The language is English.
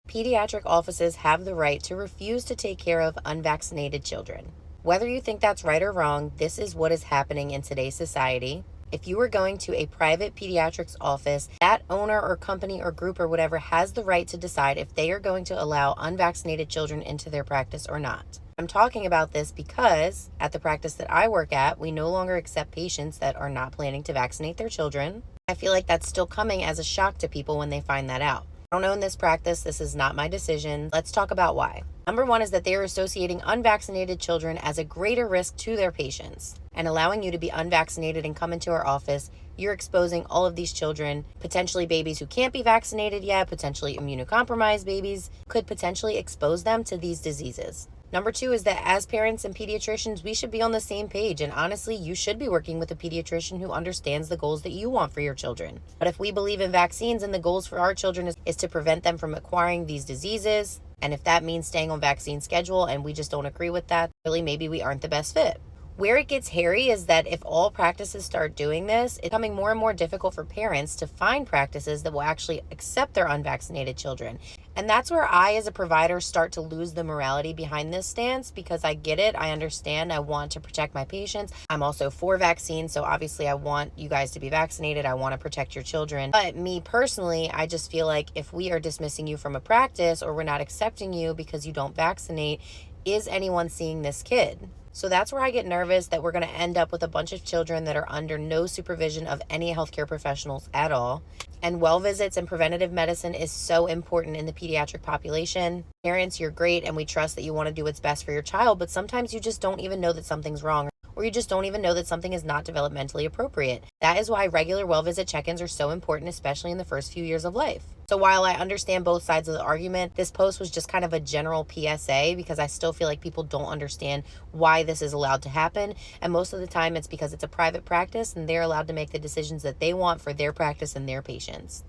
Pediatric offices have the right to refuse to take care of unvaccinated children. Whether you think that's right or wrong, this is what is happening in today's society. If you are going to a private pediatrics office, that owner or company or group or whatever has the right to decide if they are going to allow unvaccinated children into their practice or not. I'm talking about this because at the practice that I work at, we no longer accept patients that are not planning to vaccinate their children. I feel like that's still coming as a shock to people when they find that out. I don't own this practice. This is not my decision. Let's talk about why. Number one is that they are associating unvaccinated children as a greater risk to their patients. And allowing you to be unvaccinated and come into our office, you're exposing all of these children, potentially babies who can't be vaccinated yet, potentially immunocompromised babies, could potentially expose them to these diseases. Number two is that as parents and pediatricians, we should be on the same page. And honestly, you should be working with a pediatrician who understands the goals that you want for your children. But if we believe in vaccines and the goals for our children is to prevent them from acquiring these diseases, and if that means staying on vaccine schedule and we just don't agree with that, really maybe we aren't the best fit. Where it gets hairy is that if all practices start doing this, it's becoming more and more difficult for parents to find practices that will actually accept their unvaccinated children. And that's where I, as a provider, start to lose the morality behind this stance, because I get it. I understand. I want to protect my patients. I'm also for vaccines. So obviously I want you guys to be vaccinated. I want to protect your children. But me personally, I just feel like if we are dismissing you from a practice or we're not accepting you because you don't vaccinate, is anyone seeing this kid? So that's where I get nervous that we're going to end up with a bunch of children that are under no supervision of any healthcare professionals at all. And well visits and preventative medicine is so important in the pediatric population. Parents, you're great, and we trust that you want to do what's best for your child, but sometimes you just don't even know that something's wrong, or you just don't even know that something is not developmentally appropriate. That is why regular well visit check-ins are so important, especially in the first few years of life. So while I understand both sides of the argument, this post was just kind of a general PSA, because I still feel like people don't understand why this is allowed to happen. And most of the time it's because it's a private practice and they're allowed to make the decisions that they want for their practice and their patients.